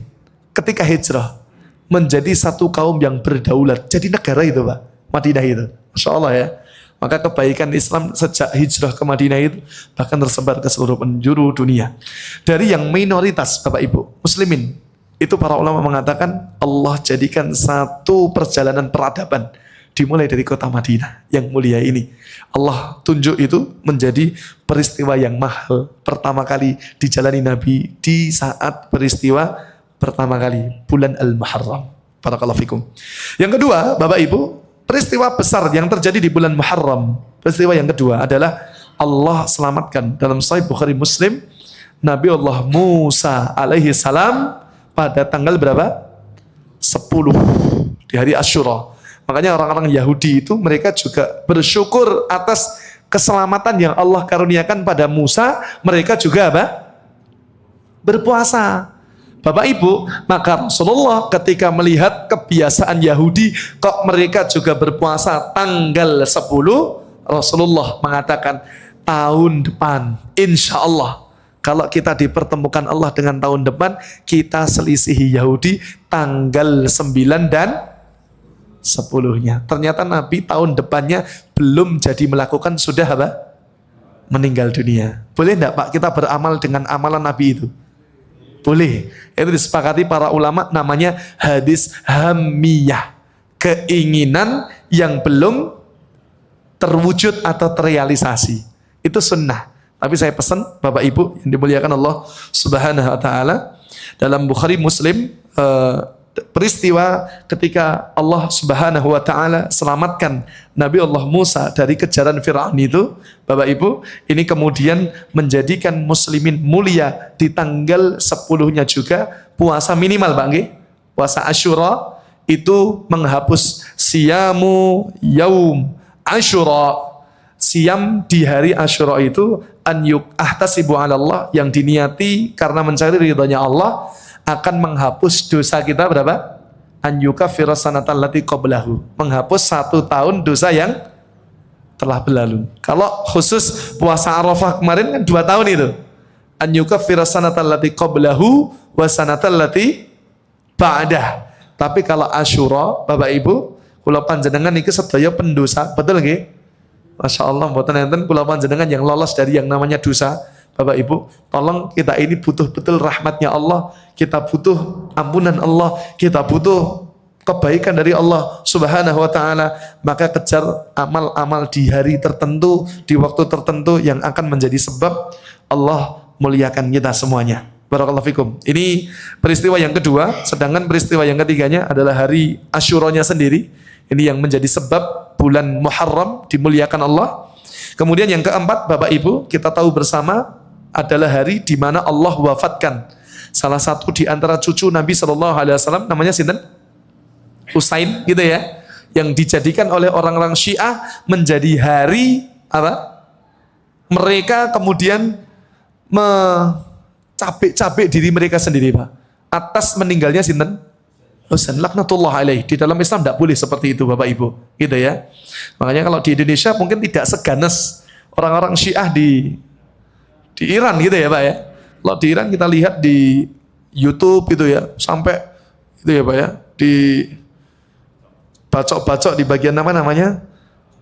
ketika hijrah menjadi satu kaum yang berdaulat. Jadi negara itu Pak, Madinah itu. Masya Allah ya. Maka kebaikan Islam sejak hijrah ke Madinah itu bahkan tersebar ke seluruh penjuru dunia. Dari yang minoritas Bapak Ibu, muslimin, itu para ulama mengatakan Allah jadikan satu perjalanan peradaban dimulai dari kota Madinah yang mulia ini. Allah tunjuk itu menjadi peristiwa yang mahal pertama kali dijalani Nabi di saat peristiwa pertama kali bulan Al-Muharram. Barakallahu fikum. Yang kedua, Bapak Ibu, peristiwa besar yang terjadi di bulan Muharram. Peristiwa yang kedua adalah Allah selamatkan dalam Sahih Bukhari Muslim Nabi Allah Musa alaihi salam pada tanggal berapa? 10 di hari Asyura. Makanya orang-orang Yahudi itu mereka juga bersyukur atas keselamatan yang Allah karuniakan pada Musa. Mereka juga apa? Berpuasa. Bapak Ibu, maka Rasulullah ketika melihat kebiasaan Yahudi kok mereka juga berpuasa tanggal 10, Rasulullah mengatakan tahun depan insya Allah kalau kita dipertemukan Allah dengan tahun depan, kita selisihi Yahudi tanggal 9 dan 10-nya. Ternyata Nabi tahun depannya belum jadi melakukan, sudah apa? Meninggal dunia. Boleh enggak Pak kita beramal dengan amalan Nabi itu? Boleh. Itu disepakati para ulama, namanya hadis hamiyah. Keinginan yang belum terwujud atau terrealisasi. Itu sunnah. Tapi saya pesan Bapak Ibu yang dimuliakan Allah Subhanahu wa taala, dalam Bukhari Muslim peristiwa ketika Allah Subhanahu wa taala selamatkan Nabi Allah Musa dari kejaran Firaun itu, Bapak Ibu, ini kemudian menjadikan muslimin mulia di tanggal 10-nya juga puasa minimal Pak nggih. Puasa Asyura itu menghapus siyamu yaum Asyura. Siam di hari Asyura itu an yu'ahtasibu 'ala Allah, yang diniati karena mencari ridhonya Allah akan menghapus dosa kita berapa? An yukaffira sanatal lati qablahu, menghapus 1 tahun dosa yang telah berlalu. Kalau khusus puasa Arafah kemarin kan 2 tahun itu. An yukaffira sanatal lati qablahu wa sanatal lati ba'dah. Tapi kalau Asyura, Bapak Ibu, kula panjenengan iki sedaya pendosa, betul nggih? Masya Allah, mboten enten kula panjenengan yang lolos dari yang namanya dosa. Bapak Ibu, tolong kita ini butuh betul rahmatnya Allah, kita butuh ampunan Allah, kita butuh kebaikan dari Allah Subhanahu wa taala. Maka kejar amal-amal di hari tertentu, di waktu tertentu yang akan menjadi sebab Allah muliakan kita semuanya. Barakallahu fikum. Ini peristiwa yang kedua, sedangkan peristiwa yang ketiganya adalah hari Asyuranya sendiri. Ini yang menjadi sebab bulan Muharram dimuliakan Allah. Kemudian yang keempat, Bapak Ibu, kita tahu bersama adalah hari di mana Allah wafatkan salah satu di antara cucu Nabi SAW, namanya sinten? Husain gitu ya, yang dijadikan oleh orang-orang Syiah menjadi hari apa? Mereka kemudian capek-capek diri mereka sendiri, Pak, atas meninggalnya sinten? Husain laknatullah alaih. Di dalam Islam tidak boleh seperti itu, Bapak Ibu, gitu ya. Makanya kalau di Indonesia mungkin tidak seganas orang-orang Syiah di Iran gitu ya, Pak ya. Kalau di Iran kita lihat di YouTube gitu ya, sampai itu ya, Pak ya, di bacok-bacok di bagian apa namanya?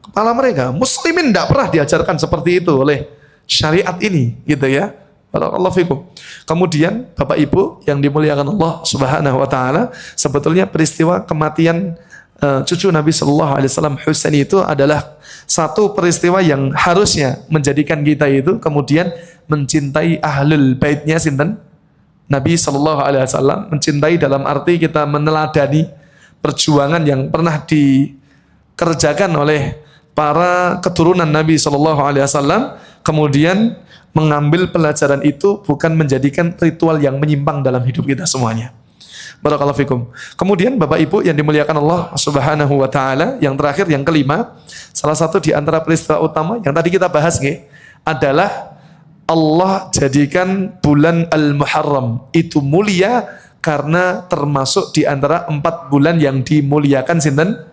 Kepala mereka. Muslimin tidak pernah diajarkan seperti itu oleh syariat ini, gitu ya. Barakallahu fikum. Kemudian Bapak Ibu yang dimuliakan Allah Subhanahu wa taala, sebetulnya peristiwa kematian cucu Nabi sallallahu alaihi wasallam Husain itu adalah satu peristiwa yang harusnya menjadikan kita itu kemudian mencintai ahlul baitnya sinten? Nabi sallallahu alaihi wasallam, mencintai dalam arti kita meneladani perjuangan yang pernah dikerjakan oleh para keturunan Nabi sallallahu alaihi wasallam, kemudian mengambil pelajaran itu, bukan menjadikan ritual yang menyimpang dalam hidup kita semuanya. Barakallahu fikum. Kemudian Bapak Ibu yang dimuliakan Allah Subhanahu wa taala, yang terakhir yang kelima, salah satu di antara peristiwa utama yang tadi kita bahas adalah Allah jadikan bulan Al-Muharram itu mulia karena termasuk di antara 4 bulan yang dimuliakan sinten?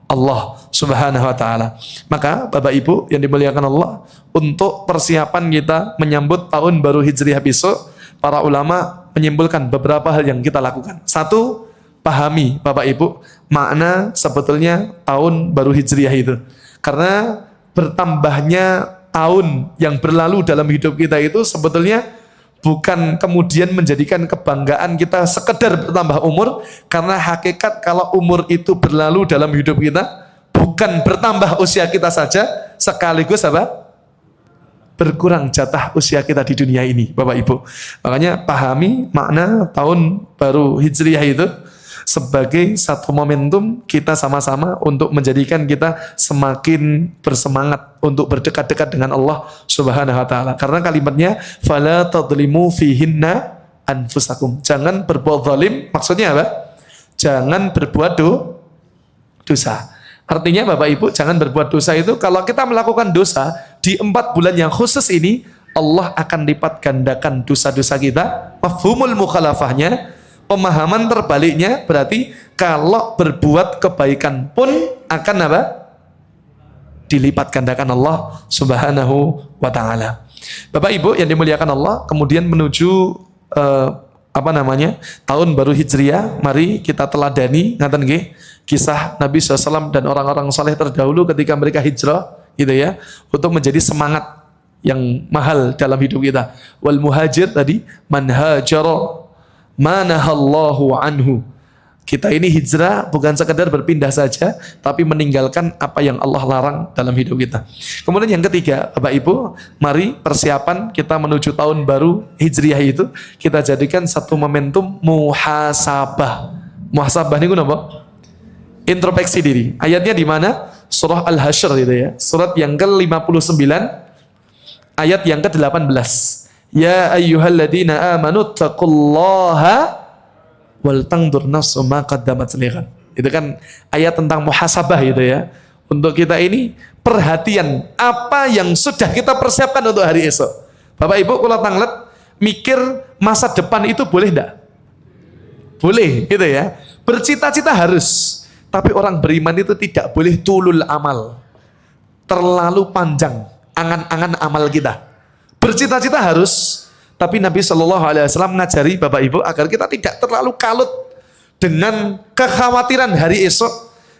Allah Subhanahu wa taala. Maka Bapak Ibu yang dimuliakan Allah, untuk persiapan kita menyambut tahun baru Hijriah besok, para ulama menyimpulkan beberapa hal yang kita lakukan. Satu, pahami Bapak Ibu makna sebetulnya tahun baru Hijriah itu. Karena bertambahnya tahun yang berlalu dalam hidup kita itu sebetulnya bukan kemudian menjadikan kebanggaan kita sekedar bertambah umur, karena hakikat kalau umur itu berlalu dalam hidup kita bukan bertambah usia kita saja, sekaligus apa? Berkurang jatah usia kita di dunia ini, Bapak Ibu. Makanya pahami makna tahun baru Hijriah itu sebagai satu momentum kita sama-sama untuk menjadikan kita semakin bersemangat untuk berdekat-dekat dengan Allah Subhanahu wa taala. Karena kalimatnya fala tadlimu fihinna anfusakum. Jangan berbuat zalim, maksudnya apa? Jangan berbuat dosa. Artinya Bapak Ibu, jangan berbuat dosa itu kalau kita melakukan dosa di 4 bulan yang khusus ini, Allah akan lipat gandakan dosa-dosa kita. Mafhumul mukhalafahnya, pemahaman terbaliknya berarti kalau berbuat kebaikan pun akan apa? Dilipat gandakan Allah Subhanahu wa taala. Bapak Ibu yang dimuliakan Allah, kemudian menuju tahun baru Hijriah, mari kita teladani ngaten nggih kisah Nabi SAW dan orang-orang saleh terdahulu ketika mereka hijrah gitu ya, untuk menjadi semangat yang mahal dalam hidup kita. Wal muhajir tadi, man hajara manahallahu anhu. Kita ini hijrah bukan sekedar berpindah saja, tapi meninggalkan apa yang Allah larang dalam hidup kita. Kemudian yang ketiga, Bapak Ibu, mari persiapan kita menuju tahun baru Hijriah itu kita jadikan satu momentum muhasabah. Muhasabah ini apa? Introspeksi diri. Ayatnya di mana? Surah Al-Hasyr gitu ya. Surat yang ke-59 ayat yang ke-18. Ya ayyuhalladzina amanu taqullaha wal tangdur nafsu ma qaddamat lighad. Itu kan ayat tentang muhasabah gitu ya. Untuk kita ini perhatian apa yang sudah kita persiapkan untuk hari esok. Bapak Ibu kalau tanglet mikir masa depan itu boleh enggak? Boleh gitu ya. Bercita-cita harus. Tapi orang beriman itu tidak boleh tulul amal. Terlalu panjang angan-angan amal kita. Bercita-cita harus, tapi Nabi Shallallahu Alaihi Wasallam mengajari Bapak Ibu agar kita tidak terlalu kalut dengan kekhawatiran hari esok,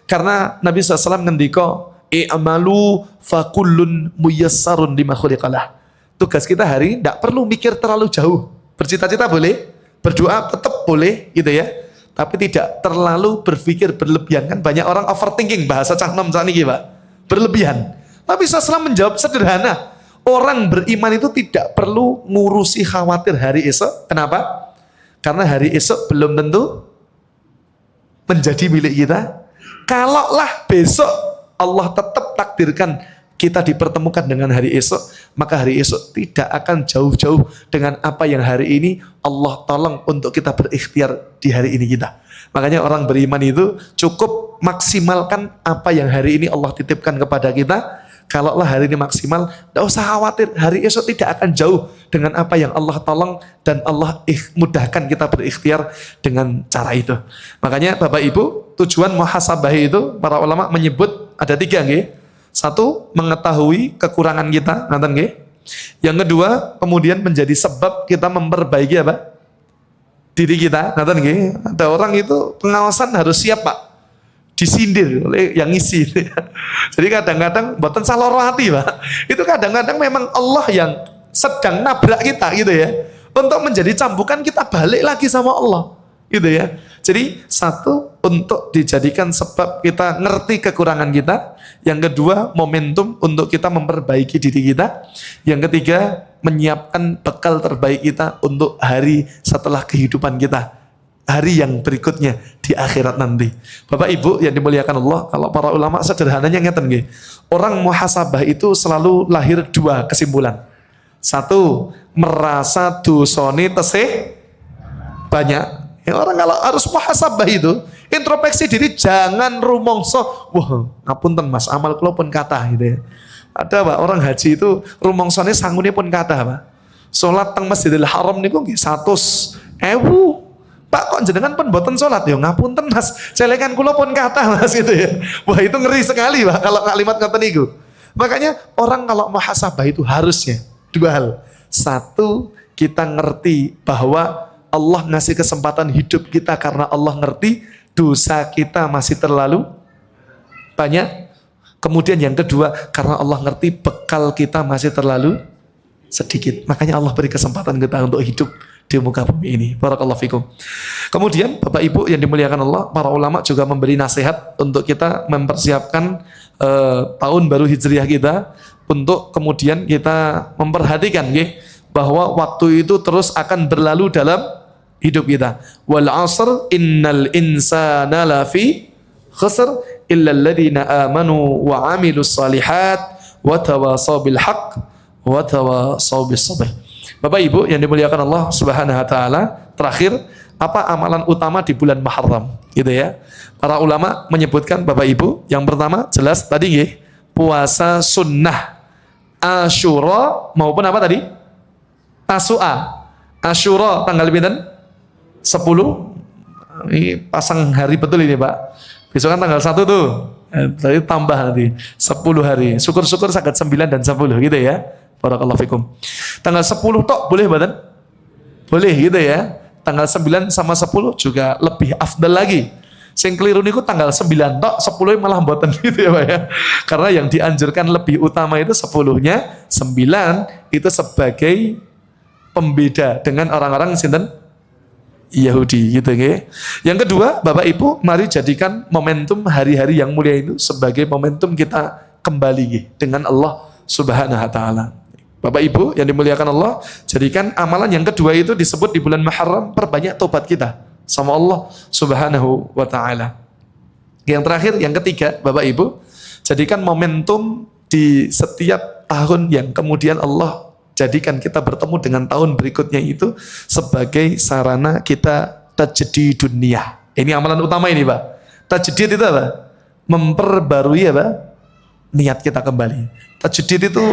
karena Nabi SAW ngendiko i'malu fakullun muyassarun lima khuliqalah. Tugas kita hari tidak perlu mikir terlalu jauh. Bercita-cita boleh, berdoa tetap boleh gitu ya, tapi tidak terlalu berpikir berlebihan. Kan banyak orang overthinking, bahasa cah nom niki Pak, berlebihan. Nabi SAW menjawab sederhana. Orang beriman itu tidak perlu ngurusi khawatir hari esok. Kenapa? Karena hari esok belum tentu menjadi milik kita. Kalaulah besok Allah tetap takdirkan kita dipertemukan dengan hari esok, maka hari esok tidak akan jauh-jauh dengan apa yang hari ini Allah tolong untuk kita berikhtiar di hari ini kita. Makanya orang beriman itu cukup maksimalkan apa yang hari ini Allah titipkan kepada kita. Kalaulah hari ini maksimal, tidak usah khawatir, hari esok tidak akan jauh dengan apa yang Allah tolong dan Allah mudahkan kita berikhtiar dengan cara itu. Makanya Bapak Ibu, tujuan muhasabah itu para ulama menyebut ada 3 nggih. 1, mengetahui kekurangan kita, ngaten nggih. Yang kedua, kemudian menjadi sebab kita memperbaiki apa? Diri kita, ngaten nggih. Ada orang itu pengawasan harus siap, Pak. Disindir oleh yang ngisi. Jadi kadang-kadang mboten salah hati, Pak. Itu kadang-kadang memang Allah yang sedang nabrak kita gitu ya. Untuk menjadi cambukan kita balik lagi sama Allah. Gitu ya. Jadi 1, untuk dijadikan sebab kita ngerti kekurangan kita. Yang kedua, momentum untuk kita memperbaiki diri kita. Yang ketiga, menyiapkan bekal terbaik kita untuk hari setelah kehidupan kita. Hari yang berikutnya di akhirat nanti. Bapak Ibu yang dimuliakan Allah, kalau para ulama sederhananya ngeten nggih. Orang muhasabah itu selalu lahir 2 kesimpulan. 1, merasa dosane tesih banyak. Ya, orang kalau harus muhasabah itu introspeksi diri, jangan rumongso, wah ngapunten Mas, amal kula pun kathah gitu ya. Ada Pak, orang haji itu rumongsone sangune pun kathah Pak. Salat teng Masjidil Haram niku nggih 100.000. Pak kok jenengan pun mboten salat ya, ngapunten Mas, celengan kula pun kathah Mas gitu ya. Wah itu ngeri sekali Pak kalau kalimat ngoten niku. Makanya orang kalau muhasabah itu harusnya 2 hal. 1, kita ngerti bahwa Allah ngasih kesempatan hidup kita karena Allah ngerti dosa kita masih terlalu banyak. Kemudian yang kedua, karena Allah ngerti bekal kita masih terlalu sedikit. Makanya Allah beri kesempatan kita untuk hidup di muka bumi ini. Barakallahu fikum. Kemudian Bapak Ibu yang dimuliakan Allah, para ulama juga memberi nasihat untuk kita mempersiapkan tahun baru Hijriah kita, untuk kemudian kita memperhatikan bahwa waktu itu terus akan berlalu dalam hidup kita. Wal 'asr innal insana lafi khusr illa alladziina aamanu wa 'amilus shalihat wa tawasaw bil haqq wa tawasaw bis sabr. Bapak Ibu yang dimuliakan Allah Subhanahu wa taala, terakhir apa amalan utama di bulan Muharram gitu ya. Para ulama menyebutkan Bapak Ibu, yang pertama jelas tadi nggih, puasa sunnah Asyura maupun apa tadi? Tasu'a. Asyura tanggal pinten? 10. Ini pasang hari betul ini Pak. Besok kan tanggal 1 tuh. Jadi tambah nanti 10 hari. Syukur-syukur saged 9 dan 10 gitu ya. Barakallahu fikum. Tanggal 10 tok boleh mboten? Boleh gitu ya. Tanggal 9 sama 10 juga lebih afdal lagi. Sing keliru niku tanggal 9 tok, 10 malah mboten gitu ya Pak ya. Karena yang dianjurkan lebih utama itu 10-nya, 9 itu sebagai pembeda dengan orang-orang sinten Yahudi gitu nggih. Yang kedua, Bapak Ibu, mari jadikan momentum hari-hari yang mulia itu sebagai momentum kita kembali dengan Allah Subhanahu wa taala. Bapak Ibu yang dimuliakan Allah, jadikan amalan yang kedua itu disebut di bulan Muharram, perbanyak tobat kita sama Allah Subhanahu wa taala. Yang terakhir, yang ketiga, Bapak Ibu, jadikan momentum di setiap tahun yang kemudian Allah jadikan kita bertemu dengan tahun berikutnya itu sebagai sarana kita tajdid dunia. Ini amalan utama ini Pak. Tajdid itu apa? Memperbarui apa? Niat kita kembali. Tajdid itu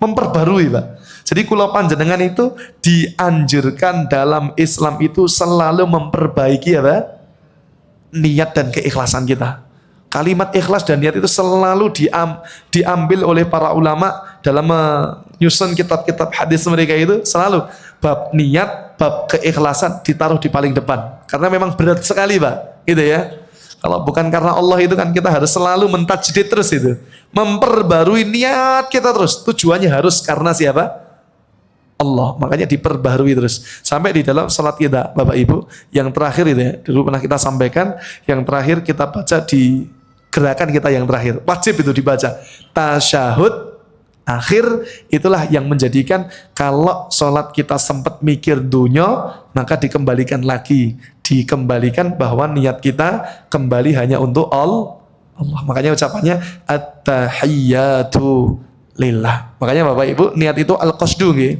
memperbarui Pak. Jadi kula panjenengan itu dianjurkan dalam Islam itu selalu memperbaiki apa? Niat dan keikhlasan kita. Kalimat ikhlas dan niat itu selalu diambil oleh para ulama dalam menyusun kitab-kitab hadis mereka itu, selalu bab niat, bab keikhlasan ditaruh di paling depan. Karena memang berat sekali Pak, gitu ya. Kalau bukan karena Allah itu kan kita harus selalu mentajdid terus itu. Memperbarui niat kita terus. Tujuannya harus karena siapa? Allah. Makanya diperbarui terus. Sampai di dalam salat kita, Bapak Ibu, yang terakhir itu ya, dulu pernah kita sampaikan, yang terakhir kita baca di gerakan kita yang terakhir. Wajib itu dibaca. Tasyahud akhir, itulah yang menjadikan kalau sholat kita sempat mikir dunya, maka dikembalikan lagi. Dikembalikan bahwa niat kita kembali hanya untuk Allah. Makanya ucapannya at-tahiyyatu lillah. Makanya Bapak Ibu, niat itu al-qasdu nggih.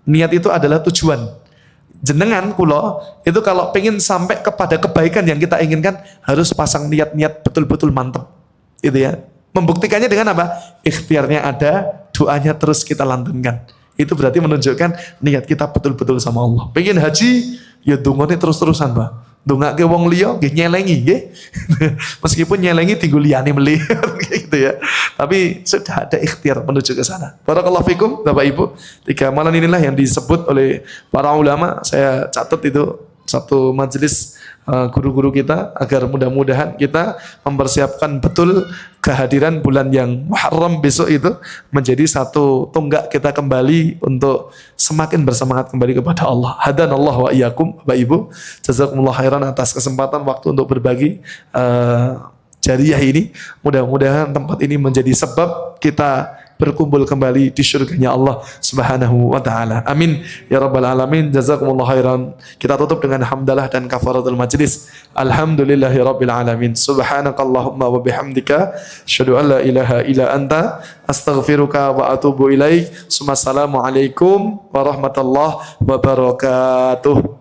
Niat itu adalah tujuan. Jenengan kula itu kalau pengen sampai kepada kebaikan yang kita inginkan harus pasang niat-niat betul-betul mantap. Itu ya. Membuktikannya dengan apa? Ikhtiarnya ada, doanya terus kita lantunkan. Itu berarti menunjukkan niat kita betul-betul sama Allah. Pengen haji, ya dungane terus-terusan, Pak. Dongake wong liya nggih nyelengi nggih. Meskipun nyelengi tinggal liyane meli gitu ya. Tapi sudah ada ikhtiar menuju ke sana. Barakallahu fikum Bapak Ibu. 3 amalan inilah yang disebut oleh para ulama. Saya catat itu satu majelis guru-guru kita agar mudah-mudahan kita mempersiapkan betul kehadiran bulan yang Muharram besok itu menjadi satu tonggak kita kembali untuk semakin bersemangat kembali kepada Allah. Hadanallah wa iyyakum Bapak Ibu. Jazakumullah khairan atas kesempatan waktu untuk berbagi jariah ini. Mudah-mudahan tempat ini menjadi sebab kita berkumpul kembali di surganya Allah Subhanahu wa taala. Amin ya rabbal alamin. Jazakumullah khairan. Kita tutup dengan hamdalah dan kafaratul majlis. Alhamdulillahirabbil alamin. Subhanakallahumma wa bihamdika asyhadu an la ilaha illa anta astaghfiruka wa atubu ilaik. Assalamualaikum warahmatullahi wabarakatuh.